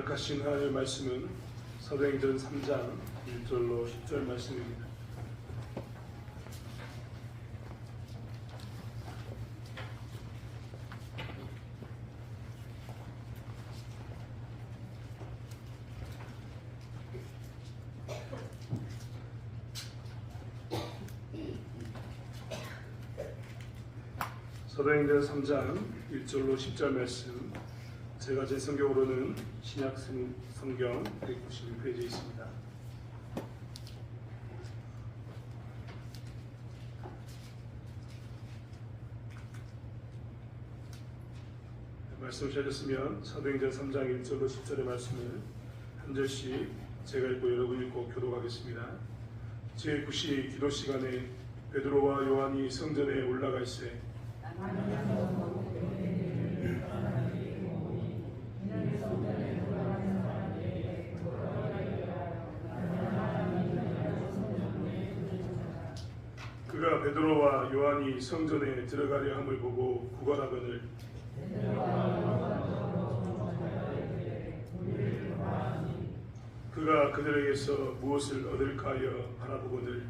기록하신 하나님의 말씀은 사도행전 3장 1절로 10절 말씀입니다. 사도행전 3장 1절로 10절 말씀, 제가 제 성경으로는 신약 성경 196페이지에 있습니다. 말씀을 찾았으면 사도행전 3장 1절로 10절의 말씀을 한 절씩 제가 읽고 여러분 읽고 교독하겠습니다. 제9시 기도 시간에 베드로와 요한이 성전에 올라가 있으되 그가 베드로와 요한이 성전에 들어가려 함을 보고 구걸하거늘 그가 그들에게서 무엇을 얻을까 하여 바라보거늘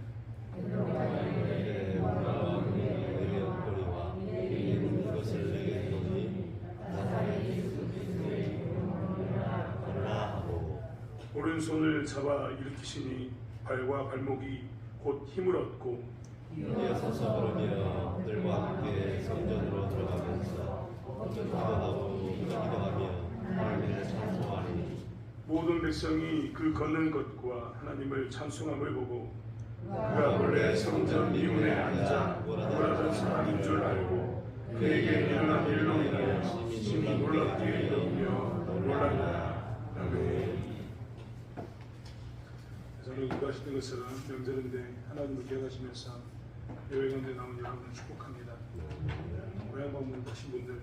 오른손을 잡아 일으키시니 발과 발목이 곧 힘을 얻고 일어서서 그러며 그들과 함께 성전으로 들어가면서 기도하며 하나님을 찬송하니 모든 백성이 그 걷는 것과 하나님을 찬송함을 보고 그가 원래 성전 이문에 앉아 구걸하던 사람인 줄 알고 그에게 일어난 일로 인하여 심히 놀랍게 여기며 놀랐다. 아멘. 저는 기도하시는 것은 명절인데 하나님을 기억하시면서 여행원에 나온 여러분을 축복합니다. 고향 방문 하신 분들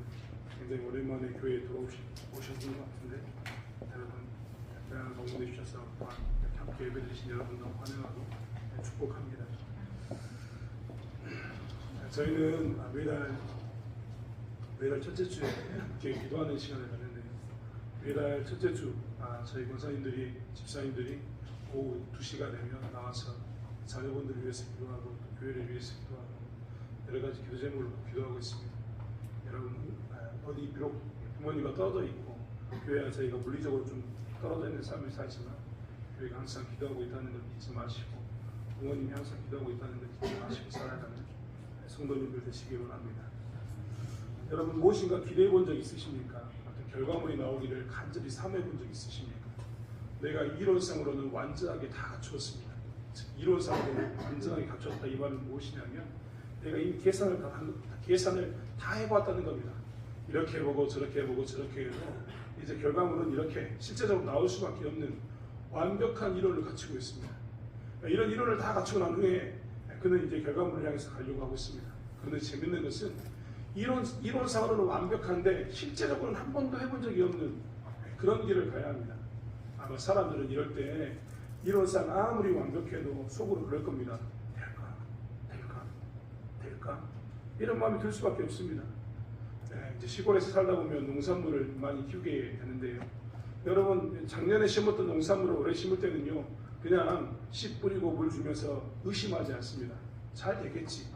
굉장히 오랜만에 교회에 오셨던 것 같은데 여러분 고향 방문해 주셔서 함께 예배드리신 여러분 너무 환영하고 축복합니다. 저희는 매달 첫째 주에 함께 기도하는 시간을 갖는데요. 매달 첫째 주 저희 권사님들이 집사님들이 오후 2시가 되면 나와서 자녀분들을 위해서 기도하고 또 교회를 위해서 기도하고 여러 가지 기도 제목으로 기도하고 있습니다. 여러분 어디 비록 부모님과 떨어져 있고 교회와 저희가 물리적으로 좀 떨어져 있는 삶을 살지만 교회가 항상 기도하고 있다는 걸 잊지 마시고 부모님이 항상 기도하고 있다는 걸 잊지 마시고 살아가는 성도님들 되시기 바랍니다. 여러분 무엇인가 기대해 본 적 있으십니까? 어떤 결과물이 나오기를 간절히 사모해 본 적 있으십니까? 내가 이론상으로는 완전하게 다 갖추었습니다. 이론상으로는 완전하게 갖췄다. 이 말은 무엇이냐면 내가 이미 계산을 다 해봤다는 겁니다. 이렇게 해보고 저렇게 해보고 저렇게 해도 이제 결과물은 이렇게 실제적으로 나올 수밖에 없는 완벽한 이론을 갖추고 있습니다. 이런 이론을 다 갖추고 난 후에 그는 이제 결과물을 향해서 가려고 하고 있습니다. 그런데 재밌는 것은 이론상으로는 완벽한데 실제적으로는 한 번도 해본 적이 없는 그런 길을 가야 합니다. 아마 사람들은 이럴 때 이론상 아무리 완벽해도 속으로 그럴 겁니다. 될까? 이런 마음이 들 수밖에 없습니다. 이제 시골에서 살다 보면 농산물을 많이 키우게 되는데요. 여러분 작년에 심었던 농산물을 올해 심을 때는요. 그냥 씨 뿌리고 물 주면서 의심하지 않습니다. 잘 되겠지.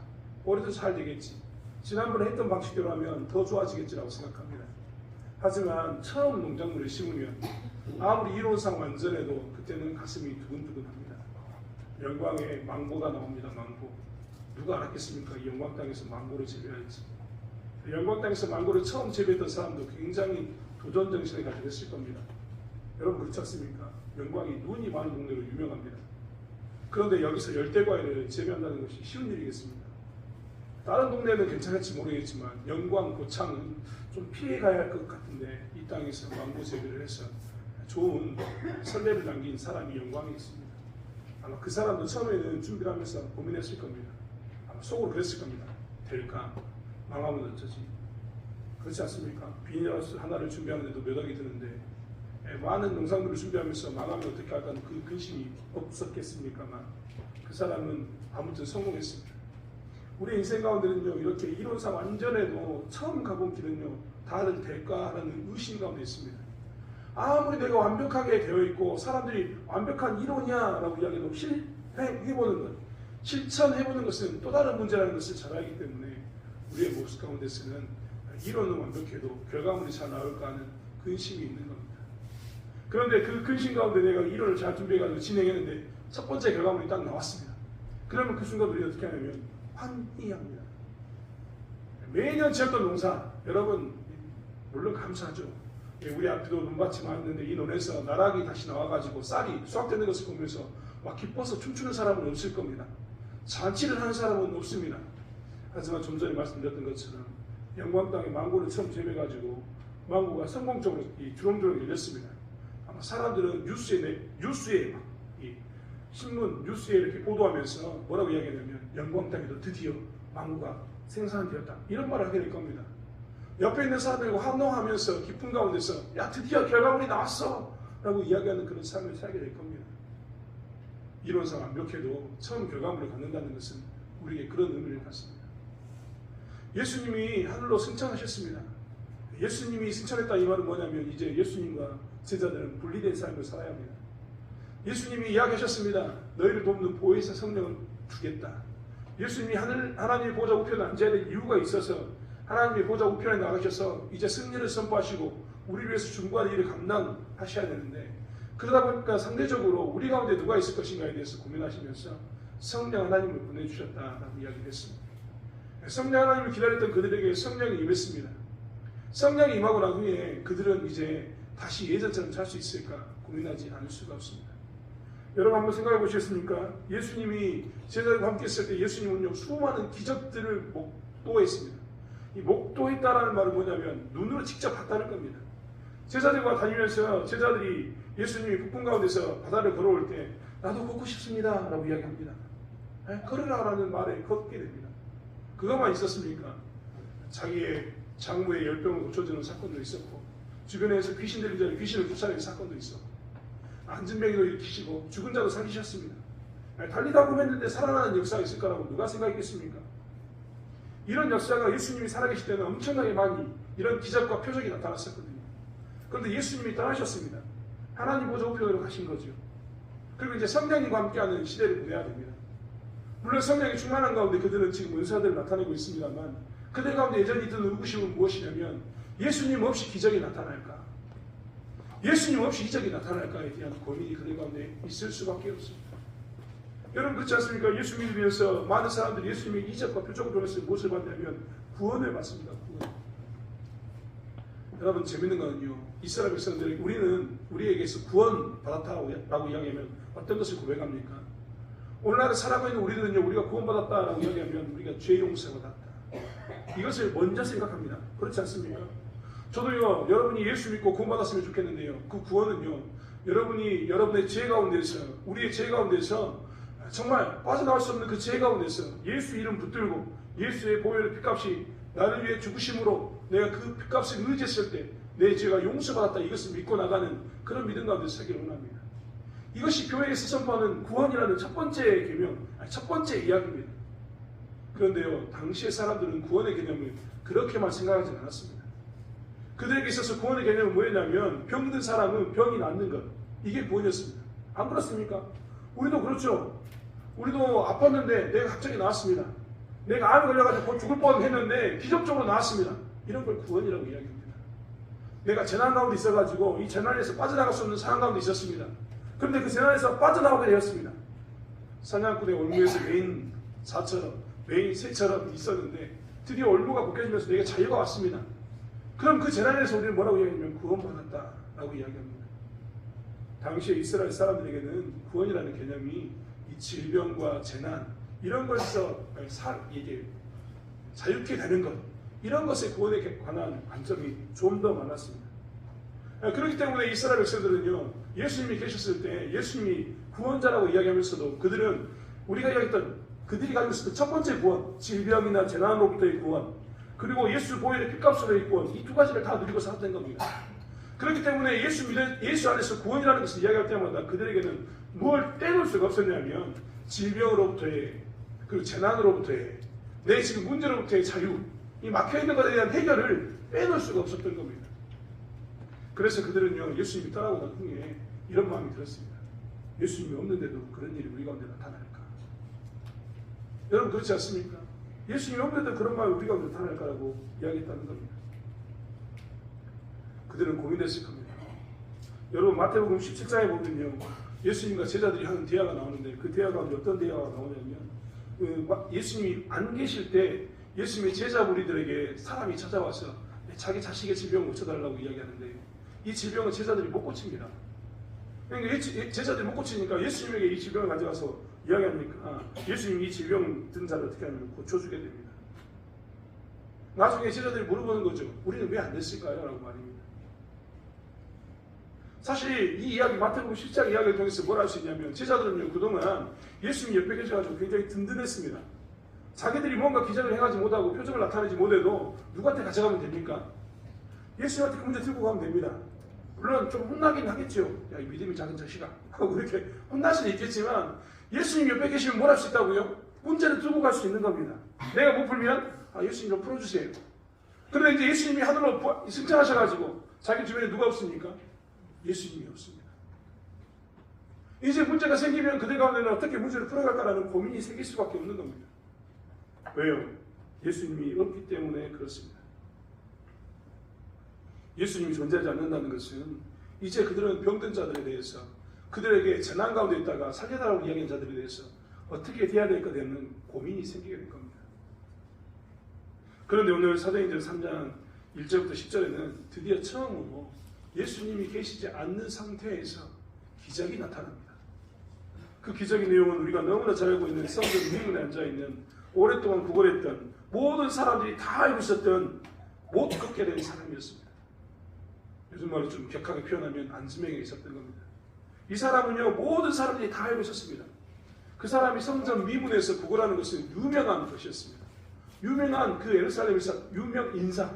올해도 잘 되겠지. 지난번에 했던 방식대로 하면 더 좋아지겠지라고 생각합니다. 하지만 처음 농작물을 심으면 아무리 이론상 완전해도 그때는 가슴이 두근두근합니다. 영광에 망고가 나옵니다. 망고. 누가 알았겠습니까? 이 영광 땅에서 망고를 재배할지. 영광 땅에서 망고를 처음 재배했던 사람도 굉장히 도전정신을 가지고 있을 겁니다. 여러분 그렇지 않습니까? 영광이 눈이 많은 동네로 유명합니다. 그런데 여기서 열대과일을 재배한다는 것이 쉬운 일이겠습니까? 다른 동네는 괜찮을지 모르겠지만 영광, 고창은 좀 피해 가야 할 것 같은데 이 땅에서 망고 재배를 해서 좋은 선례를 남긴 사람이 영광이 있습니다. 아마 그 사람도 처음에는 준비를 하면서 고민했을 겁니다. 아마 속으로 그랬을 겁니다. 될까? 망하면 어쩌지? 그렇지 않습니까? 비닐하우스 하나를 준비하는데도 몇 억이 드는데 많은 농산물을 준비하면서 망하면 어떻게 할까 하는 그 근심이 없었겠습니까만 그 사람은 아무튼 성공했습니다. 우리 인생 가운데는요 이렇게 이론상 완전해도 처음 가본 길은요 다들 될까 하는 의심 가운데 있습니다. 아무리 내가 완벽하게 되어 있고 사람들이 완벽한 이론이야라고 이야기해도 실행해보는 것, 실천해보는 것은 또 다른 문제라는 것을 잘 알기 때문에 우리의 모습 가운데서는 이론은 완벽해도 결과물이 잘 나올까 하는 근심이 있는 겁니다. 그런데 그 근심 가운데 내가 이론을 잘 준비해가지고 진행했는데 첫 번째 결과물이 딱 나왔습니다. 그러면 그 순간 우리가 어떻게 하냐면 환희합니다. 매년 지었던 농사, 여러분 물론 감사하죠. 우리 앞에도 논밭이 많았는데 이 논에서 나락이 다시 나와가지고 쌀이 수확되는 것을 보면서 막 기뻐서 춤추는 사람은 없을 겁니다. 잔치를 하는 사람은 없습니다. 하지만 좀 전에 말씀드렸던 것처럼 영광 땅에 망고를 처음 재배해가지고 망고가 성공적으로 주렁주렁 열렸습니다. 아마 사람들은 뉴스에 막 신문 뉴스에 이렇게 보도하면서 뭐라고 이야기하냐면 영광 땅에도 드디어 망고가 생산되었다 이런 말을 하게 될 겁니다. 옆에 있는 사람들과 환호하면서 기쁨 가운데서 야 드디어 결과물이 나왔어 라고 이야기하는 그런 삶을 살게 될 겁니다. 이론상 완벽해도 처음 결과물을 갖는다는 것은 우리에게 그런 의미를 갖습니다. 예수님이 하늘로 승천하셨습니다. 예수님이 승천했다 이 말은 뭐냐면 이제 예수님과 제자들은 분리된 삶을 살아야 합니다. 예수님이 이야기하셨습니다. 너희를 돕는 보혜사 성령을 주겠다. 예수님이 하나님의 보좌 우편에 앉아야 될 이유가 있어서 하나님의 보좌 우편에 나가셔서 이제 승리를 선포하시고 우리를 위해서 중보하는 일을 감당하셔야 되는데 그러다 보니까 상대적으로 우리 가운데 누가 있을 것인가에 대해서 고민하시면서 성령 하나님을 보내주셨다라고 이야기했습니다. 성령 하나님을 기다렸던 그들에게 성령이 임했습니다. 성령이 임하고 난 후에 그들은 이제 다시 예전처럼 살 수 있을까 고민하지 않을 수가 없습니다. 여러분 한번 생각해 보셨습니까? 예수님이 제자들과 함께 있을 때 예수님은요 수많은 기적들을 목도했습니다. 이 목도했다라는 말은 뭐냐면 눈으로 직접 봤다는 겁니다. 제자들과 다니면서 제자들이 예수님이 북풍 가운데서 바다를 걸어올 때 나도 걷고 싶습니다 라고 이야기합니다. 걸으라라는 말에 걷게 됩니다. 그것만 있었습니까? 자기의 장모의 열병을 고쳐주는 사건도 있었고 주변에서 귀신 들린 자를 귀신을 쫓아내는 사건도 있었고 안진병이도 일으키시고 죽은 자도 살리셨습니다. 달리다 보냈는데 살아나는 역사가 있을 거라고 누가 생각했겠습니까? 이런 역사가 예수님이 살아계실 때는 엄청나게 많이 이런 기적과 표적이 나타났었거든요. 그런데 예수님이 떠나셨습니다. 하나님 보좌 우편으로 가신 거죠. 그리고 이제 성령님과 함께하는 시대를 보내야 됩니다. 물론 성령이 충만한 가운데 그들은 지금 은사들을 나타내고 있습니다만 그들 가운데 여전히 있던 의구심은 무엇이냐면 예수님 없이 기적이 나타날까? 예수님 없이 이적이 나타날까에 대한 고민이 그들 가운데 있을 수밖에 없습니다. 여러분 그렇지 않습니까? 예수 믿으면서 많은 사람들이 예수님의 이적과 표적을 통해서 무엇을 받냐면 구원을 받습니다. 구원. 여러분 재밌는 거는요. 이스라엘 백성들이 우리에게서 구원 받았다라고 이야기하면 어떤 것을 고백합니까? 오늘날에 살아가고 있는 우리들은요. 우리가 구원 받았다라고 이야기하면 우리가 죄 용서 받았다. 이것을 먼저 생각합니다. 그렇지 않습니까? 저도요. 여러분이 예수 믿고 구원 받았으면 좋겠는데요. 그 구원은요. 여러분이 여러분의 죄 가운데서 우리의 죄 가운데서 정말 빠져나갈 수 없는 그 죄 가운데서 예수 이름 붙들고 예수의 보혈의 피값이 나를 위해 죽으심으로 내가 그 피값을 의지했을 때 내 죄가 용서받았다 이것을 믿고 나가는 그런 믿음 가운데서 살기를 원합니다. 이것이 교회에서 선포하는 구원이라는 첫 번째 계명, 첫 번째 이야기입니다. 그런데요 당시의 사람들은 구원의 개념을 그렇게만 생각하지 않았습니다. 그들에게 있어서 구원의 개념은 뭐였냐면 병든 사람은 병이 낫는 것 이게 구원이었습니다. 안 그렇습니까? 우리도 그렇죠. 우리도 아팠는데 내가 갑자기 나았습니다. 내가 암에 걸려가지고 곧 죽을 뻔했는데 기적적으로 나았습니다. 이런 걸 구원이라고 이야기합니다. 내가 재난 가운데 있어가지고 이 재난에서 빠져나갈 수 없는 상황 가운데 있었습니다. 그런데 그 재난에서 빠져나오게 되었습니다. 사냥꾼의 올무에서 메인 새처럼 있었는데 드디어 올무가 벗겨지면서 내게 자유가 왔습니다. 그럼 그 재난에서 우리는 뭐라고 이야기하냐면 구원받았다라고 이야기합니다. 당시에 이스라엘 사람들에게는 구원이라는 개념이 이 질병과 재난 이런 것에서 이게 자유케 되는 것 이런 것에 구원에 관한 관점이 좀 더 많았습니다. 그렇기 때문에 이스라엘 백성들은요 예수님이 계셨을 때 예수님이 구원자라고 이야기하면서도 그들은 우리가 이야기했던 그들이 가지고 있었던 첫 번째 구원 질병이나 재난으로부터의 구원 그리고 예수 보혈의 피값으로의 구원 이 두 가지를 다 누리고 살았던 겁니다. 그렇기 때문에 예수 안에서 구원이라는 것을 이야기할 때마다 그들에게는 뭘 떼놓을 수가 없었냐면 질병으로부터의 그리고 재난으로부터의 내 지금 문제로부터의 자유 이 막혀있는 것에 대한 해결을 빼놓을 수가 없었던 겁니다. 그래서 그들은요, 예수님이 떠나고 난 후에 이런 마음이 들었습니다. 예수님이 없는데도 그런 일이 우리 가운데 나타날까? 여러분 그렇지 않습니까? 예수님이 없는데도 그런 마음이 우리 가운데 나타날까라고 이야기했다는 겁니다. 그들은 고민했을 겁니다. 여러분 마태복음 17장에 보면요, 예수님과 제자들이 하는 대화가 나오는데 그 대화 가운데 어떤 대화가 나오냐면 예수님이 안 계실 때 예수님의 제자 무리들에게 사람이 찾아와서 자기 자식의 질병을 고쳐달라고 이야기하는데 이 질병은 제자들이 못 고칩니다. 그러니까 제자들이 못 고치니까 예수님에게 이 질병을 가져가서 이야기하니까 예수님이 이 질병 든 자를 어떻게 하면 고쳐주게 됩니다. 나중에 제자들이 물어보는 거죠. 우리는 왜 안 됐을까요? 라고 말입니다. 사실 이 이야기 마태복음 10장 이야기를 통해서 뭘 할 수 있냐면 제자들은요 그동안 예수님 옆에 계셔가지고 굉장히 든든했습니다. 자기들이 뭔가 기적을 행하지 못하고 표적을 나타내지 못해도 누구한테 가져가면 됩니까? 예수님한테 그 문제 들고 가면 됩니다. 물론 좀 혼나긴 하겠죠. 야, 이 믿음이 작은 자식아 하고 그렇게 혼날 수는 있겠지만 예수님 옆에 계시면 뭘 할 수 있다고요? 문제를 들고 갈 수 있는 겁니다. 내가 못 풀면 예수님 좀 풀어주세요. 그런데 이제 예수님이 하늘로 승천하셔가지고 자기 주변에 누가 없습니까? 예수님이 없습니다. 이제 문제가 생기면 그들 가운데는 어떻게 문제를 풀어갈까라는 고민이 생길 수밖에 없는 겁니다. 왜요? 예수님이 없기 때문에 그렇습니다. 예수님이 존재하지 않는다는 것은 이제 그들은 병든 자들에 대해서 그들에게 재난 가운데 있다가 살려달라고 이야기한 자들에 대해서 어떻게 대해야 될까 되는 고민이 생기게 될 겁니다. 그런데 오늘 사도행전 3장 1절부터 10절에는 드디어 처음으로 예수님이 계시지 않는 상태에서 기적이 나타납니다. 그 기적의 내용은 우리가 너무나 잘 알고 있는 성전 위문에 앉아있는 오랫동안 구걸했던 모든 사람들이 다 알고 있었던 못 걷게 된 사람이었습니다. 요즘 말로 좀 격하게 표현하면 안수명에 있었던 겁니다. 이 사람은요 모든 사람들이 다 알고 있었습니다. 그 사람이 성전 미문에서 구걸하는 것은 유명한 것이었습니다. 유명한 그 예루살렘에서 유명 인사,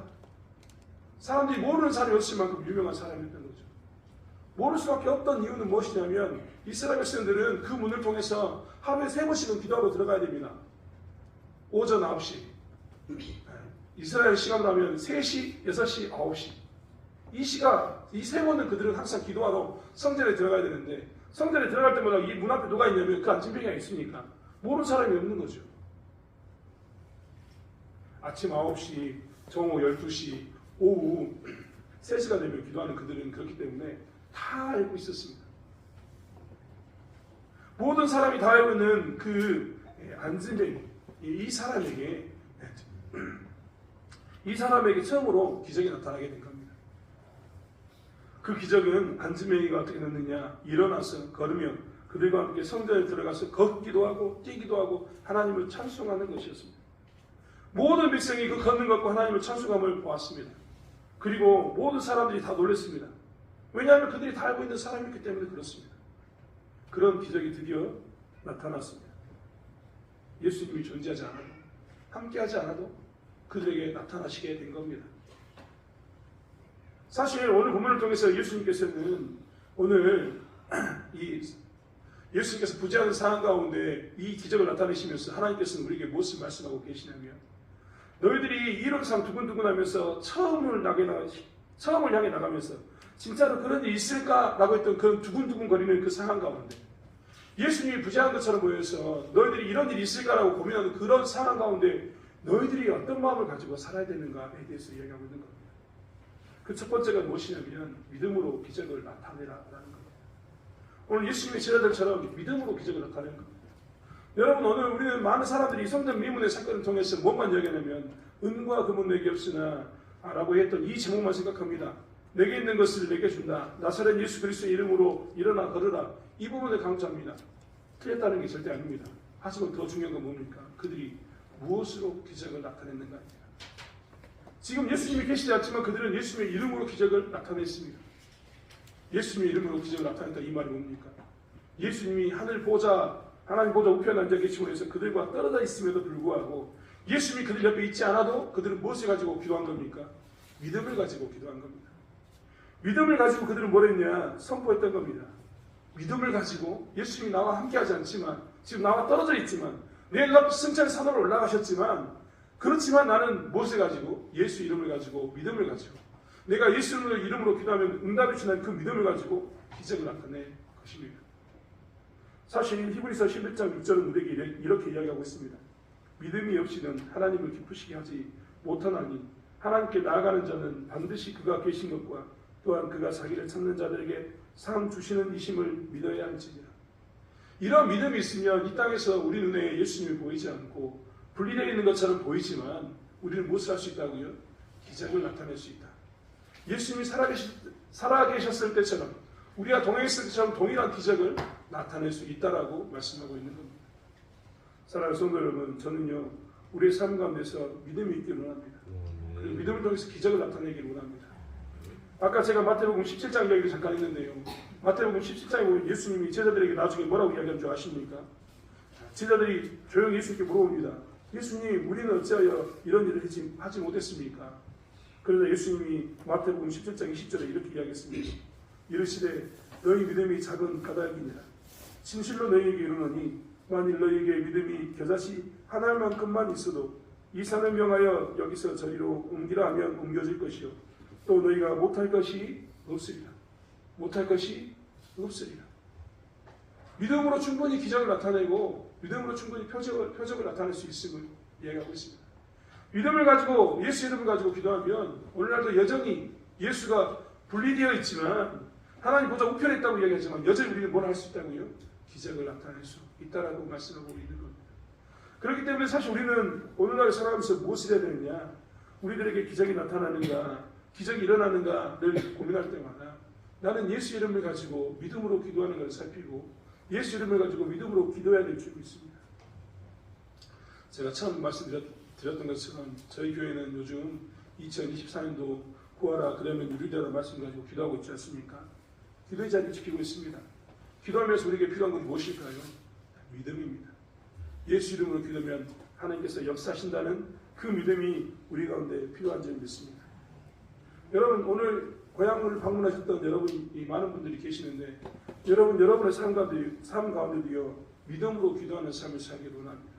사람들이 모르는 사람이 없을 만큼 유명한 사람이었던 거죠. 모를 수밖에 없던 이유는 무엇이냐면 이스라엘 백성들은 그 문을 통해서 하루에 3번씩은 기도하러 들어가야 됩니다. 오전 9시, 이스라엘 시간으로 하면 3시, 6시, 9시. 이 시간, 이 3번은 그들은 항상 기도하러 성전에 들어가야 되는데 성전에 들어갈 때마다 이 문 앞에 누가 있냐면 그 안진병이가 있으니까 모르는 사람이 없는 거죠. 아침 9시, 정오 12시, 오후 3시가 되면 기도하는 그들은 그렇기 때문에 다 알고 있었습니다. 모든 사람이 다 알고 있는 그 안진병, 이 사람에게 처음으로 기적이 나타나게 된 겁니다. 그 기적은 안진병이가 어떻게 됐느냐, 일어나서 걸으며 그들과 함께 성전에 들어가서 걷기도 하고 뛰기도 하고 하나님을 찬송하는 것이었습니다. 모든 백성이 그 걷는 것과 하나님을 찬송함을 보았습니다. 그리고 모든 사람들이 다 놀랐습니다. 왜냐하면 그들이 다 알고 있는 사람이기 때문에 그렇습니다. 그런 기적이 드디어 나타났습니다. 예수님이 존재하지 않아도, 함께하지 않아도 그들에게 나타나시게 된 겁니다. 사실 오늘 본문을 통해서 예수님께서는 오늘 예수님께서 부재하는 상황 가운데 이 기적을 나타내시면서 하나님께서는 우리에게 무엇을 말씀하고 계시냐면 너희들이 이론상 두근두근하면서 처음을 향해 나가면서 진짜로 그런 일이 있을까라고 했던 그런 두근두근거리는 그 상황 가운데 예수님이 부재한 것처럼 보여서 너희들이 이런 일이 있을까라고 고민하는 그런 상황 가운데 너희들이 어떤 마음을 가지고 살아야 되는가에 대해서 이야기하고 있는 겁니다. 그 첫 번째가 무엇이냐면 믿음으로 기적을 나타내라라는 겁니다. 오늘 예수님의 제자들처럼 믿음으로 기적을 나타내는 겁니다. 여러분 오늘 우리는 많은 사람들이 성전 미문의 사건을 통해서 뭐만 이야기하냐면 은과 금은 내게 없으나 라고 했던 이 제목만 생각합니다. 내게 있는 것을 내게 준다. 나사렛 예수 그리스도의 이름으로 일어나 걸으라. 이 부분을 강조합니다. 틀렸다는 게 절대 아닙니다. 하지만 더 중요한 건 뭡니까? 그들이 무엇으로 기적을 나타냈는가입니다. 지금 예수님이 계시지 않지만 그들은 예수님의 이름으로 기적을 나타냈습니다. 예수님의 이름으로 기적을 나타냈다 이 말이 뭡니까? 예수님이 하나님 보좌 우편에 앉아 계시고 해서 그들과 떨어져 있음에도 불구하고 예수님이 그들 옆에 있지 않아도 그들은 무엇을 가지고 기도한 겁니까? 믿음을 가지고 기도한 겁니다. 믿음을 가지고 그들은 뭘 했냐? 선포했던 겁니다. 믿음을 가지고 예수님이 나와 함께하지 않지만 지금 나와 떨어져 있지만 내 눈앞 승천 산으로 올라가셨지만 그렇지만 나는 무엇을 가지고? 예수 이름을 가지고 믿음을 가지고 내가 예수님의 이름으로 기도하면 응답이 주는 그 믿음을 가지고 기적을 나타낼 것입니다. 사실 히브리서 11장 6절은 우리에게 이렇게 이야기하고 있습니다. 믿음이 없이는 하나님을 기쁘시게 하지 못하나니 하나님께 나아가는 자는 반드시 그가 계신 것과 또한 그가 자기를 찾는 자들에게 상 주시는 이심을 믿어야 할지니라. 이런 믿음이 있으면 이 땅에서 우리 눈에 예수님이 보이지 않고 분리되어 있는 것처럼 보이지만 우리는 무엇을 할 수 있다고요? 기적을 나타낼 수 있다. 예수님이 살아계셨을 때처럼 우리가 동행했을 때처럼 동일한 기적을 나타낼 수 있다라고 말씀하고 있는 겁니다. 사랑하는 성도 여러분, 저는요 우리의 삶 가운데서 믿음이 있기를 원합니다. 그리고 믿음을 통해서 기적을 나타내기를 원합니다. 아까 제가 마태복음 17장 이야기를 잠깐 했는데요. 마태복음 17장에 보면 예수님이 제자들에게 나중에 뭐라고 이야기하는 줄 아십니까? 제자들이 조용히 예수님께 물어봅니다. 예수님, 우리는 어찌하여 이런 일을 하지 못했습니까? 그러자 예수님이 마태복음 17장 20절에 이렇게 이야기했습니다. 이르시되 너희 믿음이 작은 까닭이니라. 진실로 너희에게 이르노니 만일 너희에게 믿음이 겨자씨 하나만큼만 있어도 이 산을 명하여 여기서 저리로 옮기라 하면 옮겨질 것이요 또 너희가 못할 것이 없으리라. 못할 것이 없으리라. 믿음으로 충분히 기적을 나타내고 믿음으로 충분히 표적을 나타낼 수 있음을 이야기하고 있습니다. 믿음을 가지고 예수 이름을 가지고 기도하면 오늘날도 여전히 예수가 분리되어 있지만 하나님 보좌 우편에 있다고 이야기하지만 여전히 우리는 뭘 할 수 있다고요? 기적을 나타낼 수 있다라고 말씀하고 있는 겁니다. 그렇기 때문에 사실 우리는 오늘날 살아가면서 무엇을 해야 되느냐? 우리들에게 기적이 나타나는가? 기적이 일어나는가를 고민할 때마다 나는 예수 이름을 가지고 믿음으로 기도하는 것을 살피고 예수 이름을 가지고 믿음으로 기도해야 될 줄 믿습니다. 제가 처음 말씀드렸던 것처럼 저희 교회는 요즘 2024년도 구하라 그러면 유리되라 말씀 가지고 기도하고 있지 않습니까? 기도의 자리를 지키고 있습니다. 기도하면서 우리에게 필요한 건 무엇일까요? 믿음입니다. 예수 이름으로 기도하면 하나님께서 역사하신다는 그 믿음이 우리 가운데 필요한 줄 믿습니다. 여러분 오늘 고향을 방문하셨던 여러분이 많은 분들이 계시는데 여러분의 삶 가운데도요 믿음으로 기도하는 삶을 살기를 원합니다.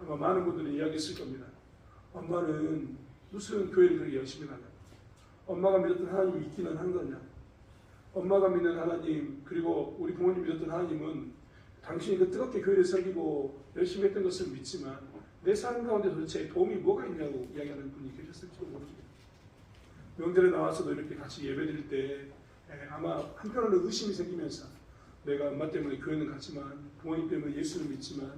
아마 많은 분들이 이야기했을 겁니다. 엄마는 무슨 교회를 그렇게 열심히 하냐? 엄마가 믿었던 하나님이 있기는 한 거냐? 엄마가 믿는 하나님 그리고 우리 부모님 믿었던 하나님은 당신이 그 뜨겁게 교회를 섬기고 열심히 했던 것을 믿지만 내 삶 가운데 도대체 도움이 뭐가 있냐고 이야기하는 분이 계셨을지도 모릅니다. 명절에 나와서도 이렇게 같이 예배드릴 때 아마 한편으로는 의심이 생기면서 내가 엄마 때문에 교회는 갔지만 부모님 때문에 예수를 믿지만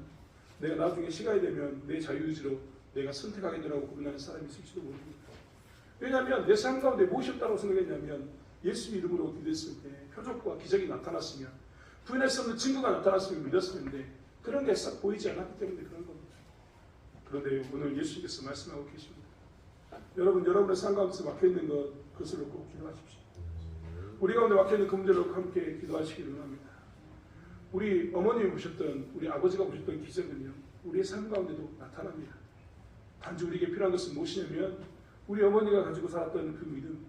내가 나중에 시간이 되면 내 자유의지로 내가 선택하겠다라고 고민하는 사람이 있을지도 모릅니다. 왜냐하면 내 삶 가운데 무엇이 없다고 생각했냐면 예수 이름으로 기도했을 때 표적과 기적이 나타났으면 부인할 수 없는 증거가 나타났으면 믿었었는데 그런 게 싹 보이지 않았기 때문에 그런 겁니다. 그런데 오늘 예수님께서 말씀하고 계십니다. 여러분의 삶 가운데서 막혀있는 그것을 놓고 기도하십시오. 우리 가운데 막혀있는 그 문제를 놓고 함께 기도하시기를 원합니다. 우리 어머님이 보셨던 우리 아버지가 보셨던 기적은요 우리의 삶 가운데도 나타납니다. 단지 우리에게 필요한 것은 무엇이냐면 우리 어머니가 가지고 살았던 그 믿음,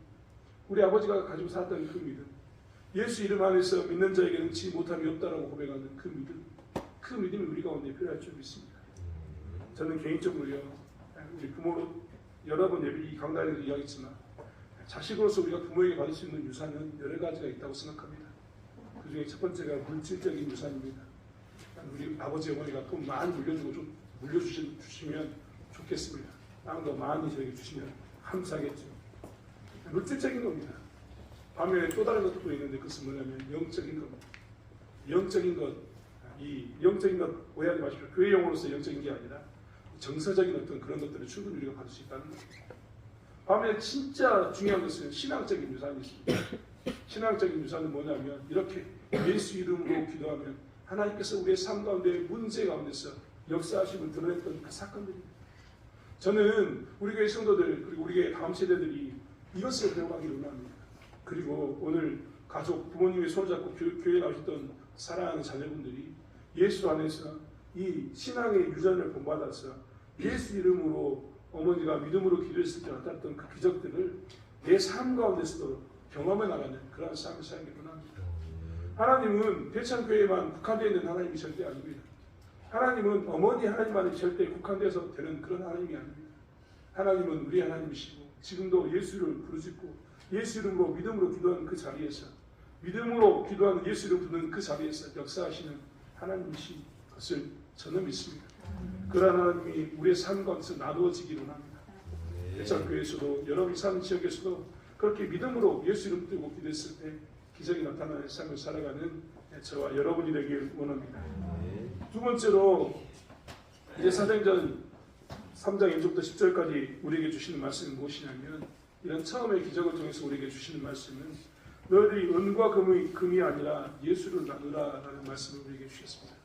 우리 아버지가 가지고 살았던 그 믿음, 예수 이름 안에서 믿는 자에게 능치 못함이 없다라고 고백하는 그 믿음, 그 믿음이 우리 가운데 필요할 줄 믿습니다. 저는 개인적으로요 우리 부모로 여러 번 이 강단에서 이야기했지만 자식으로서 우리가 부모에게 받을 수 있는 유산은 여러 가지가 있다고 생각합니다. 그 중에 첫 번째가 물질적인 유산입니다. 우리 아버지 어머니가 돈 많이 물려주시면 좋겠습니다. 땅도 많이 저에게 주시면 감사하겠죠. 물질적인 겁니다. 반면에 또 다른 것도 있는데 그것은 뭐냐면 영적인 겁니다. 영적인 것, 이 영적인 것 오해하지 마십시오. 교회 용어로서 영적인 게 아니라 정서적인 어떤 그런 것들을 충분히 우리가 받을 수 있다는 겁니다. 반면에 진짜 중요한 것은 신앙적인 유산이 있습니다. 신앙적인 유산은 뭐냐면 이렇게 예수 이름으로 기도하면 하나님께서 우리의 삶 가운데 문제 가운데서 역사하심을 드러냈던 그 사건들입니다. 저는 우리 교회 성도들 그리고 우리 교회 다음 세대들이 이것을 배워가기를 원합니다. 그리고 오늘 가족 부모님의 손을 잡고 교회에 나오셨던 사랑하는 자녀분들이 예수 안에서 이 신앙의 유전을 본받아서 예수 이름으로 어머니가 믿음으로 기도했을 때 나타났던 그 기적들을 내 삶 가운데서도 경험해 나가는 그런 삶을 살기를 원합니다. 하나님은 대창교회에만 국한되어 있는 하나님이 절대 아닙니다. 하나님은 어머니 하나님 안에 절대 국한되어서 되는 그런 하나님이 아닙니다. 하나님은 우리 하나님이시고 지금도 예수를 부르짖고 예수 이름으로 믿음으로 기도하는 그 자리에서 믿음으로 기도하는 예수 이름 부르는 그 자리에서 역사하시는 하나님이신 것을 저는 믿습니다. 그러한 하나님이 우리의 삶 가운데서 나누어지기를 원합니다. 대창교회에서도 여러분이 사는 지역에서도 그렇게 믿음으로 예수 이름 들고 기도했을 때 기적이 나타나는 삶을 살아가는 저와 여러분이 되길 원합니다. 두 번째로 이제 사도행전 3장 1절부터 10절까지 우리에게 주시는 말씀은 무엇이냐면 이런 처음의 기적을 통해서 우리에게 주시는 말씀은 너희들이 은과 금이 아니라 예수를 나누라라는 말씀을 우리에게 주셨습니다.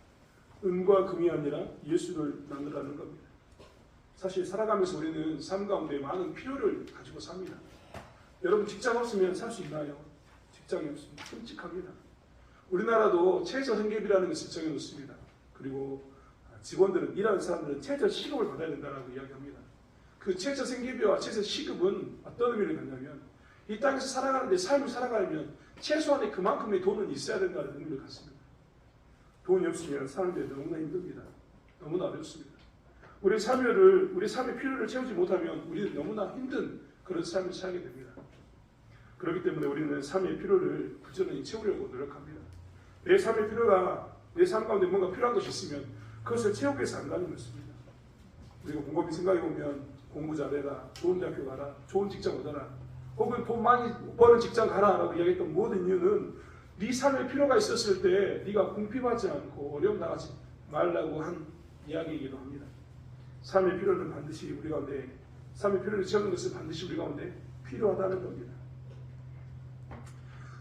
은과 금이 아니라 예수를 나누라는 겁니다. 사실 살아가면서 우리는 삶 가운데 많은 필요를 가지고 삽니다. 여러분 직장 없으면 살 수 있나요? 직장이 없으면 끔찍합니다. 우리나라도 최저생계비라는 것을 정해놓습니다. 그리고 직원들은 일하는 사람들은 최저시급을 받아야 된다고 이야기합니다. 그 최저생계비와 최저시급은 어떤 의미를 갖냐면 이 땅에서 살아가는데 삶을 살아가려면 최소한의 그만큼의 돈은 있어야 된다는 의미를 갖습니다. 돈이 없으면 사는 데 너무나 힘듭니다. 너무나 어렵습니다. 우리의 삶의 필요를 채우지 못하면 우리는 너무나 힘든 그런 삶을 살게 됩니다. 그렇기 때문에 우리는 삶의 필요를 부지런히 채우려고 노력합니다. 내 삶의 필요가 내 삶 가운데 뭔가 필요한 것이 있으면 그것을 채우기 위해서 안간힘을 씁니다. 우리가 곰곰이 생각해보면 공부 잘해라, 좋은 대학교 가라, 좋은 직장 얻어라, 혹은 돈 많이 버는 직장 가라라고 이야기했던 모든 이유는 네 삶의 필요가 있었을 때 네가 궁핍하지 않고 어려움 나가지 말라고 한 이야기이기도 합니다. 삶의 필요를 반드시 우리 가운데, 삶의 필요를 채우는 것은 반드시 우리 가운데 필요하다는 겁니다.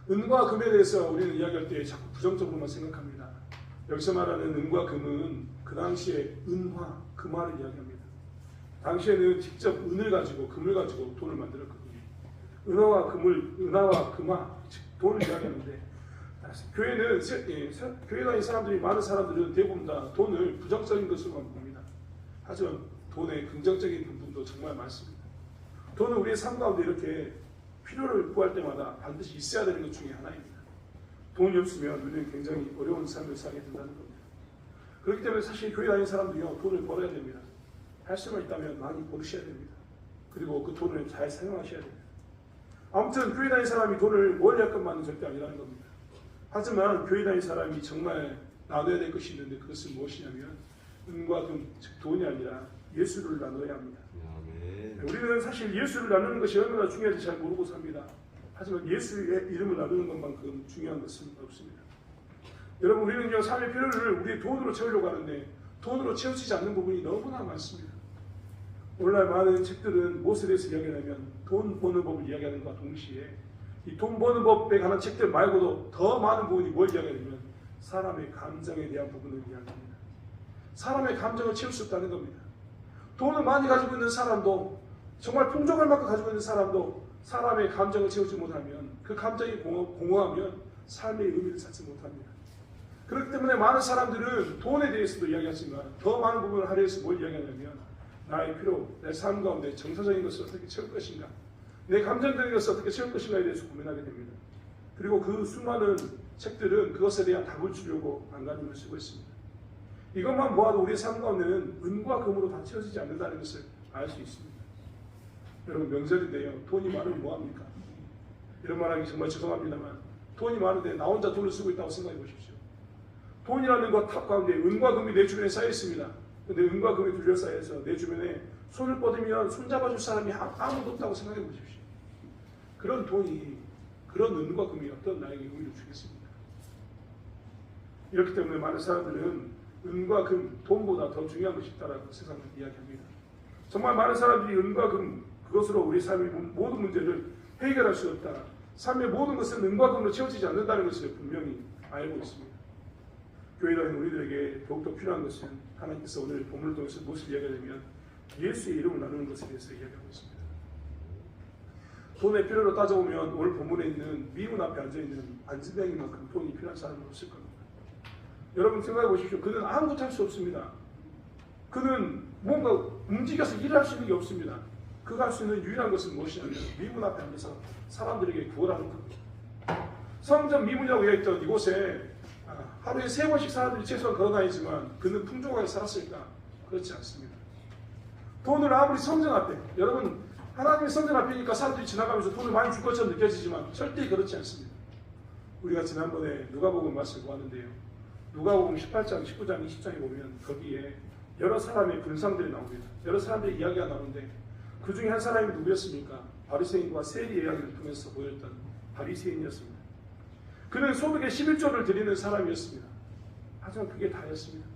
은과 금에 대해서 우리는 이야기할 때 자꾸 부정적으로만 생각합니다. 여기서 말하는 은과 금은 그 당시에 은화, 금화를 이야기합니다. 당시에는 직접 은을 가지고 금을 가지고 돈을 만들었거든요. 은화와 금화, 즉 돈을 이야기하는데 교회 다니는 사람들이 많은 사람들은 대부분 다 돈을 부정적인 것으로만 봅니다. 하지만 돈의 긍정적인 부분도 정말 많습니다. 돈은 우리의 삶 가운데 이렇게 필요를 구할 때마다 반드시 있어야 되는 것 중에 하나입니다. 돈이 없으면 우리는 굉장히 어려운 삶을 살게 된다는 겁니다. 그렇기 때문에 사실 교회 다니는 사람들이요, 돈을 벌어야 됩니다. 할 수만 있다면 많이 벌으셔야 됩니다. 그리고 그 돈을 잘 사용하셔야 됩니다. 아무튼 교회 다니는 사람이 돈을 멀리 할 것만은 절대 아니라는 겁니다. 하지만 교회 다니는 사람이 정말 나눠야 될 것이 있는데 그것은 무엇이냐면 은과 금, 즉 돈이 아니라 예수를 나눠야 합니다. 우리는 사실 예수를 나누는 것이 얼마나 중요한지 잘 모르고 삽니다. 하지만 예수의 이름을 나누는 것만큼 중요한 것은 없습니다. 여러분, 우리는요, 삶의 필요를 우리의 돈으로 채우려고 하는데 돈으로 채워지지 않는 부분이 너무나 많습니다. 오늘날 많은 책들은 무엇에 대해서 이야기하냐면 돈 버는 법을 이야기하는 것과 동시에 이 돈 버는 법에 관한 책들 말고도 더 많은 부분이 뭘 이야기하냐면 사람의 감정에 대한 부분을 이야기합니다. 사람의 감정을 채울 수 없다는 겁니다. 돈을 많이 가지고 있는 사람도, 정말 풍족할 만큼 가지고 있는 사람도 사람의 감정을 채우지 못하면, 그 감정이 공허하면 삶의 의미를 찾지 못합니다. 그렇기 때문에 많은 사람들은 돈에 대해서도 이야기하지만 더 많은 부분을 하려 해서 뭘 이야기하냐면 나의 필요, 내 삶 가운데 정서적인 것을 어떻게 채울 것인가, 내 감정적인 것을 어떻게 채울 것인가에 대해서 고민하게 됩니다. 그리고 그 수많은 책들은 그것에 대한 답을 주려고 안간힘을 쓰고 있습니다. 이것만 모아도 우리의 삶 가운데는 은과 금으로 다 채워지지 않는다는 것을 알 수 있습니다. 여러분, 명절인데요, 돈이 많으면 뭐합니까? 이런 말하기 정말 죄송합니다만 돈이 많은데 나 혼자 돈을 쓰고 있다고 생각해 보십시오. 돈이라는 것 탑 가운데 은과 금이 내 주변에 쌓여 있습니다. 근데 은과 금이 둘러싸여서 내 주변에 손을 뻗으면 손잡아줄 사람이 아무도 없다고 생각해 보십시오. 그런 돈이, 그런 은과 금이 어떤 나에게 의미를 주겠습니까? 이렇기 때문에 많은 사람들은 은과 금, 돈보다 더 중요한 것이 있다라고 세상을 이야기합니다. 정말 많은 사람들이 은과 금, 그것으로 우리 삶의 모든 문제를 해결할 수 없다. 삶의 모든 것은 은과 금으로 채워지지 않는다는 것을 분명히 알고 있습니다. 교회 다니는 우리들에게 더욱더 필요한 것은 하나님께서 오늘 본문을 통해서 무엇을 이야기하냐면 예수의 이름을 나누는 것에 대해서 이야기하고 있습니다. 돈의 필요로 따져보면 오늘 본문에 있는 미문 앞에 앉아있는 안진뱅이만큼 돈이 필요한 사람은 없을 겁니다. 여러분 생각해 보십시오. 그는 아무것도 할 수 없습니다. 그는 뭔가 움직여서 일을 할 수 있는 게 없습니다. 그가 할 수 있는 유일한 것은 무엇이냐면 미문 앞에 앉아서 사람들에게 구걸하는 겁니다. 성전 미문이라고 이야기했던 이곳에 하루에 3번씩 사람들이 최소한 걸어다니지만 그는 풍족하게 살았을까? 그렇지 않습니다. 돈을 아무리 성전 앞에, 여러분 하나님의 성전 앞이니까 사람들이 지나가면서 돈을 많이 줄 것처럼 느껴지지만 절대 그렇지 않습니다. 우리가 지난번에 누가복음 말씀을 보았는데요. 누가복음 18장, 19장, 20장에 보면 거기에 여러 사람의 분상들이 나옵니다. 여러 사람들의 이야기가 나오는데 그 중에 한 사람이 누구였습니까? 바리새인과 세리 이야기를 통해서 보였던 바리새인이었습니다. 그는 소득의 11조를 드리는 사람이었습니다. 하지만 그게 다였습니다.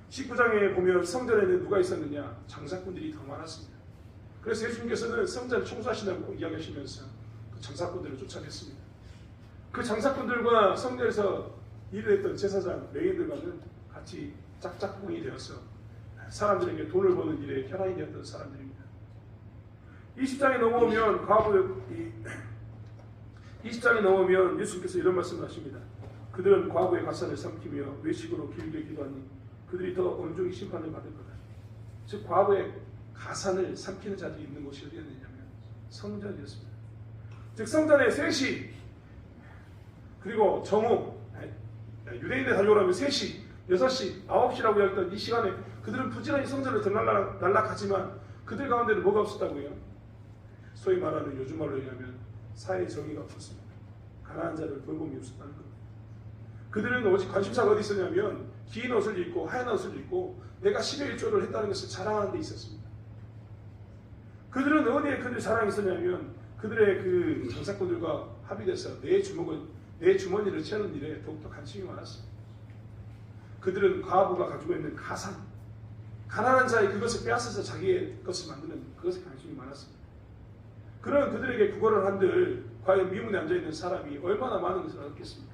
19장에 보면 성전에는 누가 있었느냐? 장사꾼들이 더 많았습니다. 그래서 예수님께서는 성전을 청소하신다고 이야기하시면서 그 장사꾼들을 쫓아냈습니다. 그 장사꾼들과 성전에서 일을 했던 제사장, 레위인들과는 같이 짝짝꿍이 되어서 사람들에게 돈을 버는 일에 혈안이 되었던 사람들입니다. 20장에 넘어오면 20장에 넘어오면 예수님께서 이런 말씀을 하십니다. 그들은 과거의 가산을 삼키며 외식으로 길게 기도하니 그들이 더 엄중히 심판을 받을 거다. 즉 과거의 가산을 삼키는 자들이 있는 곳이 어디였느냐면 성전이었습니다. 즉 성전에 3시 그리고 정오 유대인의 달려오라면 3시, 6시, 9시라고 했던 이 시간에 그들은 부지런히 성전을 들락날락하지만 그들 가운데는 뭐가 없었다고요? 소위 말하는 요즘 말로 얘기하면 사회 정의가 없었습니다. 가난한 자를 돌봄이 없었다는 겁니다. 그들은 오직 관심사가 어디 있었냐면 긴 옷을 입고 하얀 옷을 입고 내가 10여 1조를 했다는 것을 자랑하는 데 있었습니다. 그들은 어디에 그들 자랑이 있었냐면 그들의 그 장사꾼들과 합의돼서 내 주머니를 채우는 일에 더욱더 관심이 많았습니다. 그들은 과부가 가지고 있는 가산, 가난한 자의 그것을 빼앗아서 자기의 것을 만드는 그것에 관심이 많았습니다. 그런 그들에게 구걸을 한들 과연 미문에 앉아있는 사람이 얼마나 많은 것을 얻겠습니까?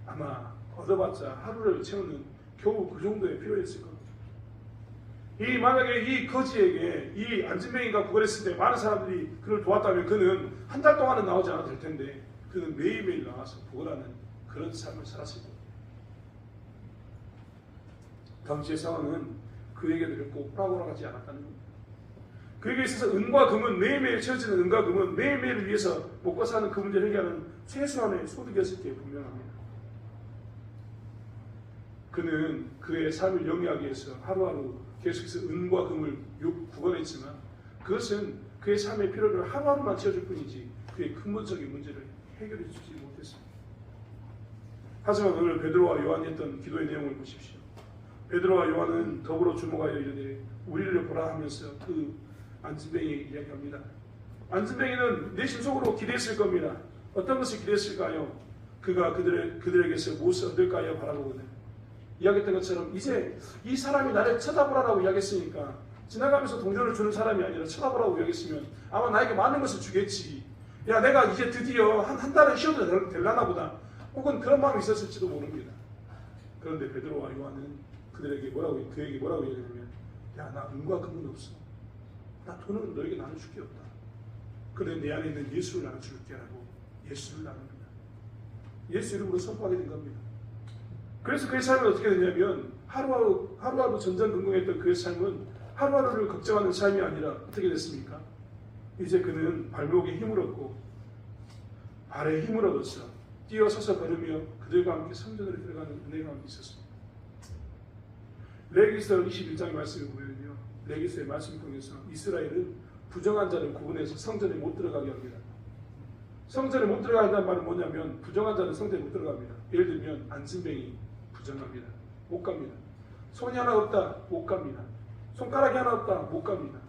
아마 얻어봤자 하루를 채우는 겨우 그 정도의 필요였을 겁니다. 만약에 이 거지에게 이 안진뱅이가 구걸했을 때 많은 사람들이 그를 도왔다면 그는 한 달 동안은 나오지 않아도 될 텐데 그는 매일매일 나와서 구걸하는 그런 삶을 살았을 겁니다. 당시의 상황은 그에게도 꼭 오락가지 않았다는 겁니다. 그에게 있어서 은과 금은 매일매일 채워지는 은과 금은 매일매일 위해서 먹고 사는 그 문제를 해결하는 최소한의 소득이었을 게 분명합니다. 그는 그의 삶을 영위하기 위해서 하루하루 계속해서 은과 금을 구걸했지만 그것은 그의 삶의 필요를 하루하루만 채워줄 뿐이지 그의 근본적인 문제를 해결해 주지 못했습니다. 하지만 오늘 베드로와 요한이 했던 기도의 내용을 보십시오. 베드로와 요한은 더불어 주목하여 이르되 우리를 보라 하면서 그 안진뱅이 이야기합니다. 안진뱅이는 내심 속으로 기대했을 겁니다. 어떤 것을 기대했을까요? 그가 그들에게서 무엇을 얻을까요? 바라보거든. 이야기했던 것처럼 이제 이 사람이 나를 쳐다보라고 이야기했으니까 지나가면서 동전을 주는 사람이 아니라 쳐다보라고 이야기했으면 아마 나에게 많은 것을 주겠지. 야 내가 이제 드디어 한 달은 쉬어도 될라나 보다. 혹은 그런 마음이 있었을지도 모릅니다. 그런데 베드로와 요한은 그에게 뭐라고 얘기하냐면 야 나 은과 금은 없어. 나 돈은 너에게 나눠줄 게 없다. 그래 내 안에 있는 예수를 나눠줄게 라고 예수를 나눕니다. 예수 이름으로 선포하게 된 겁니다. 그래서 그의 삶은 어떻게 되냐면 하루하루 전전긍긍했던 그의 삶은 하루하루를 걱정하는 삶이 아니라 어떻게 됐습니까? 이제 그는 발목에 힘을 얻고 발에 힘을 얻어서 뛰어서서 걸으며 그들과 함께 성전으로 들어가는 은혜가 있었습니다. 레위기서 21장의 말씀을 보면요. 레위기서의 말씀을 통해서 이스라엘은 부정한 자를 구분해서 성전에 못 들어가게 합니다. 성전에 못 들어가게 한다는 말은 뭐냐면 부정한 자는 성전에 못 들어갑니다. 예를 들면 안진뱅이 부정합니다. 못 갑니다. 손이 하나 없다. 못 갑니다. 손가락이 하나 없다. 못 갑니다.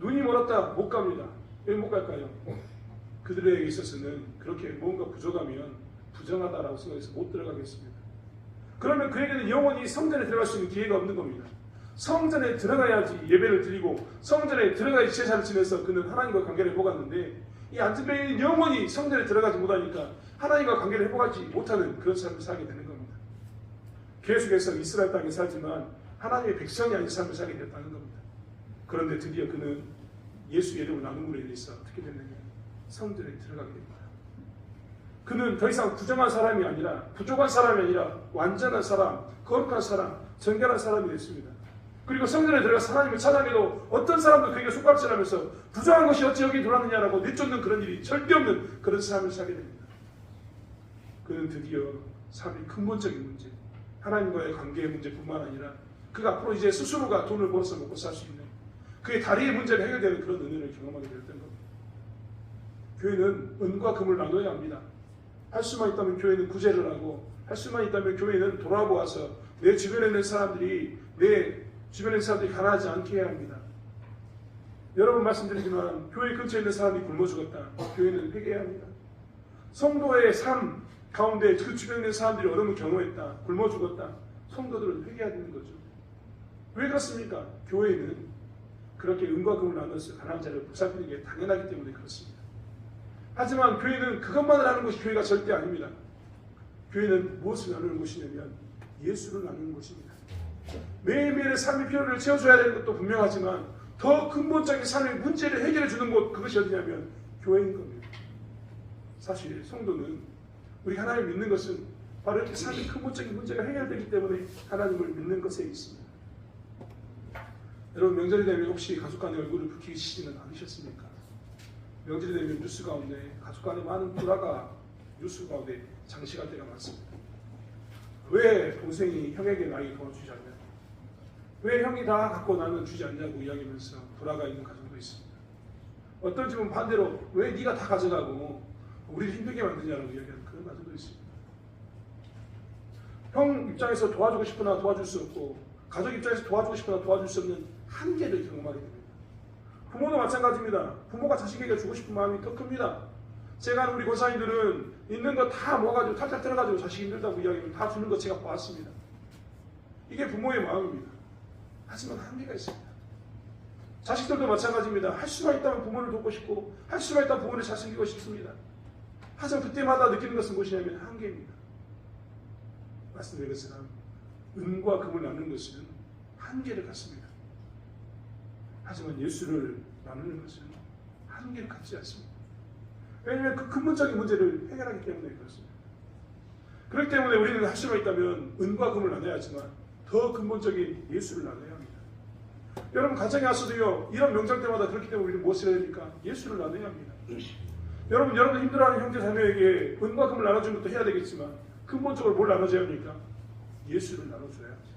눈이 멀었다. 못 갑니다. 왜 못 갈까요? 그들에게 있어서는 그렇게 뭔가 부족하면 부정하다라고 생각해서 못 들어가겠습니다. 그러면 그에게는 영원히 성전에 들어갈 수 있는 기회가 없는 겁니다. 성전에 들어가야지 예배를 드리고 성전에 들어가야지 제사를 지내서 그는 하나님과 관계를 회복하는데 이 안진뱅이는 영원히 성전에 들어가지 못하니까 하나님과 관계를 회복하지 못하는 그런 삶을 살게 되는 겁니다. 계속해서 이스라엘 땅에 살지만 하나님의 백성이 아닌 삶을 살게 됐다는 겁니다. 그런데 드디어 그는 예수 이름을 나눔으로 인해서 어떻게 됐느냐? 성전에 들어가게 됩니다. 그는 더 이상 부정한 사람이 아니라 부족한 사람이 아니라 완전한 사람, 거룩한 사람, 정결한 사람이 됐습니다. 그리고 성전에 들어가서 하나님을 찬양해도 어떤 사람도 그에게 손가락질하면서 부정한 것이 어찌 여기 들어왔느냐라고 내쫓는 그런 일이 절대 없는 그런 삶을 살게 됩니다. 그는 드디어 삶의 근본적인 문제, 하나님과의 관계의 문제뿐만 아니라 그가 앞으로 이제 스스로가 돈을 벌어서 먹고 살 수 있는 그의 다리의 문제가 해결되는 그런 은혜를 경험하게 되었던 겁니다. 교회는 은과 금을 나눠야 합니다. 할 수만 있다면 교회는 구제를 하고, 할 수만 있다면 교회는 돌아보아서 내 주변에 있는 사람들이 가난하지 않게 해야 합니다. 여러 번 말씀드리지만 교회 근처에 있는 사람이 굶어 죽었다. 교회는 회개해야 합니다. 성도의 삶 가운데 그 주변에 있는 사람들이 어려움을 경험했다. 굶어 죽었다. 성도들은 회개해야 되는 거죠. 왜 그렇습니까? 교회는 그렇게 은과 금을 나눠서 가난한 자를 보살피는 게 당연하기 때문에 그렇습니다. 하지만 교회는 그것만을 하는 것이 교회가 절대 아닙니다. 교회는 무엇을 나누는 것이냐면 예수를 나누는 것입니다. 매일매일의 삶의 필요를 채워줘야 되는 것도 분명하지만 더 근본적인 삶의 문제를 해결해 주는 곳, 그것이 어디냐면 교회인 겁니다. 사실 성도는 우리 하나님을 믿는 것은 바로 이렇게 삶의 근본적인 문제가 해결되기 때문에 하나님을 믿는 것에 있습니다. 여러분, 명절이 되면 혹시 가족 간의 얼굴을 붉히시지는 않으셨습니까? 명절이 되면 뉴스 가운데 가족 간의 많은 불화가 뉴스 가운데 장식할 때가 많습니다. 왜 동생이 형에게 나이 더 주지 않냐? 왜 형이 다 갖고 나는 주지 않냐고 이야기하면서 불화가 있는 가정도 있습니다. 어떤 집은 반대로 왜 네가 다 가져가고 우리를 힘들게 만드냐고 이야기하는 그런 가정도 있습니다. 형 입장에서 도와주고 싶으나 도와줄 수 없고, 가족 입장에서 도와주고 싶으나 도와줄 수 없는 한계를 경험하게 됩니다. 부모도 마찬가지입니다. 부모가 자식에게 주고 싶은 마음이 더 큽니다. 제가 아는 우리 권사님들은 있는 거 다 모아가지고 탈탈 털어가지고 자식이 힘들다고 이야기하면 다 주는 거 제가 보았습니다. 이게 부모의 마음입니다. 하지만 한계가 있습니다. 자식들도 마찬가지입니다. 할 수만 있다면 부모를 돕고 싶고, 할 수만 있다면 부모를 잘 챙기고 싶습니다. 하지만 그때마다 느끼는 것은 무엇이냐면 한계입니다. 말씀드린 것처럼 은과 금을 나누는 것은 한계를 갖습니다. 하지만 예수를 나누는 것은 한계를 갖지 않습니다. 왜냐하면 그 근본적인 문제를 해결하기 때문에 그렇습니다. 그렇기 때문에 우리는 할 수만 있다면 은과 금을 나눠야 하지만 더 근본적인 예수를 나눠야 합니다. 여러분, 가정에 와서도요, 이런 명절 때마다 그렇기 때문에 우리는 무엇을 해야 됩니까? 예수를 나눠야 합니다. 여러분 힘들어하는 형제 자매에게 은과 금을 나눠주는 것도 해야 되겠지만 근본적으로 뭘 나눠줘야 합니까? 예수를 나눠줘야 합니다.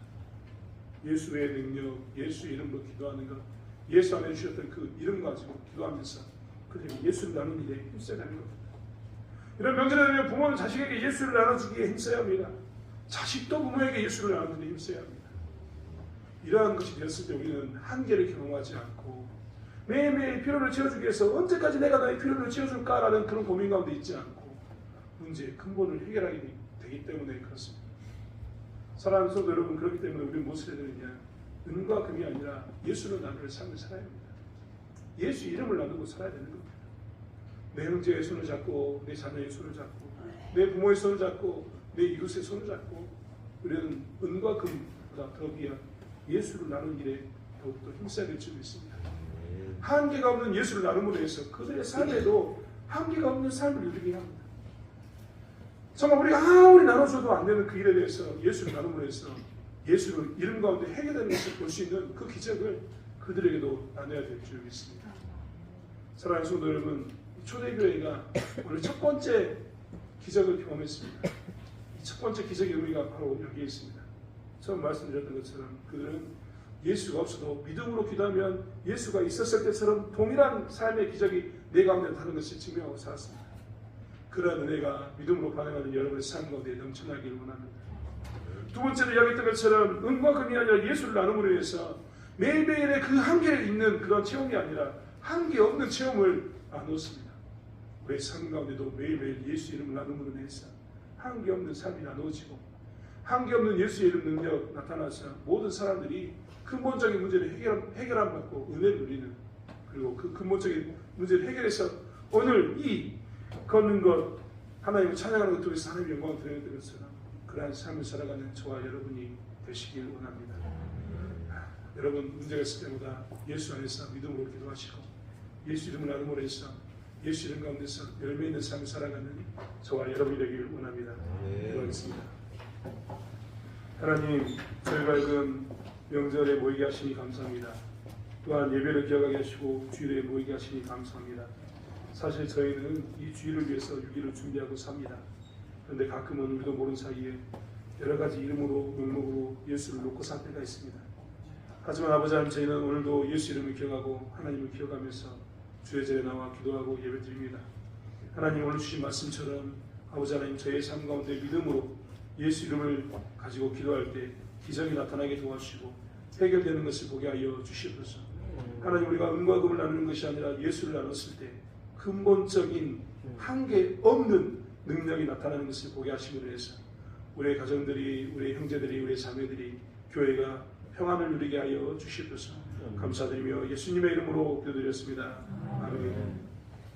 예수의 능력, 예수의 이름으로 기도하는 것, 예수 안에 주셨던 그 이름 가지고 기도하면서 그들에게 예수를 나누는 일에 힘써야 하는 겁니다. 이런 명절에 되면 부모는 자식에게 예수를 나눠주기에 힘써야 합니다. 자식도 부모에게 예수를 나누는 데 힘써야 합니다. 이러한 것이 되었을 때 우리는 한계를 경험하지 않고 매일매일 필요를 채워주기 위해서 언제까지 내가 나의 필요를 채워줄까라는 그런 고민 가운데 있지 않고 문제의 근본을 해결하게 되기 때문에 그렇습니다. 사랑하는 성도 여러분, 그렇기 때문에 우리는 무엇을 해야 되느냐? 은과 금이 아니라 예수를 나눌 삶을 살아야 합니다. 예수 이름을 나누고 살아야 되는 겁니다. 내 형제의 손을 잡고, 내 자녀의 손을 잡고, 내 부모의 손을 잡고, 내 이웃의 손을 잡고, 우리는 은과 금보다 더 귀한 예수를 나누는 일에 더욱더 힘써야 될 줄 믿습니다. 한계가 없는 예수를 나눔으로 해서 그들의 삶에도 한계가 없는 삶을 누리게 합니다. 정말 우리가 아무리 나눠줘도 안 되는 그 일에 대해서 예수를 나눔으로 해서 예수를 이름 가운데 해결되는 것을 볼 수 있는 그 기적을 그들에게도 나눠야 될 줄 믿습니다. 사랑하는 성도 여러분, 초대교회가 오늘 첫 번째 기적을 경험했습니다. 이 첫 번째 기적의 의미가 바로 여기에 있습니다. 처음 말씀드렸던 것처럼 그들은 예수가 없어도 믿음으로 기도하면 예수가 있었을 때처럼 동일한 삶의 기적이 내 가운데 나타나는 것을 증명하고 살았습니다. 그러한 은혜가 믿음으로 반응하는 여러분의 삶 가운데 넘쳐나기를 원합니다. 두 번째로 이야기했던 것처럼 은과 금이 아니라 예수를 나눔으로 해서 매일매일의 그 한계를 있는 그런 체험이 아니라 한계 없는 체험을 나누었습니다. 우리의 삶 가운데도 매일매일 예수 이름을 나눔으로 해서 한계 없는 삶이 나누어지고 한계 없는 예수의 이름 능력 나타나서 모든 사람들이 근본적인 문제를 해결함 받고 은혜를 누리는, 그리고 그 근본적인 문제를 해결해서 오늘 이 걷는 것, 하나님을 찬양하는 것 통해서 하나님의 영광을 드리는 것처럼 그러한 삶을 살아가는 저와 여러분이 되시길 원합니다. 여러분, 문제가 있을 때마다 예수 안에서 믿음으로 기도하시고 예수 이름을 나눔으로 해서 예수 이름 가운데서 열매 있는 삶을 살아가는 저와 여러분이 되기를 원합니다. 기도하겠습니다. 하나님, 저희가 지금 명절에 모이게 하시니 감사합니다. 또한 예배를 기억하게 하시고 주일에 모이게 하시니 감사합니다. 사실 저희는 이 주일을 위해서 6일을 준비하고 삽니다. 그런데 가끔은 우리도 모르는 사이에 여러 가지 이름으로, 명목으로 예수를 놓고 살 때가 있습니다. 하지만 아버지 하나님, 저희는 오늘도 예수 이름을 기억하고 하나님을 기억하면서 주의 절에 나와 기도하고 예배드립니다. 하나님, 오늘 주신 말씀처럼 아버지 하나님, 저희의 삶 가운데 믿음으로 예수 이름을 가지고 기도할 때 기적이 나타나게 도와주시고 해결되는 것을 보게 하여 주시옵소서. 하나님, 우리가 은과 금을 나누는 것이 아니라 예수를 나눴을 때 근본적인 한계 없는 능력이 나타나는 것을 보게 하심으로 해서 우리의 가정들이, 우리의 형제들이, 우리의 자매들이, 교회가 평안을 누리게 하여 주시옵소서. 감사드리며 예수님의 이름으로 기도드렸습니다. 아멘.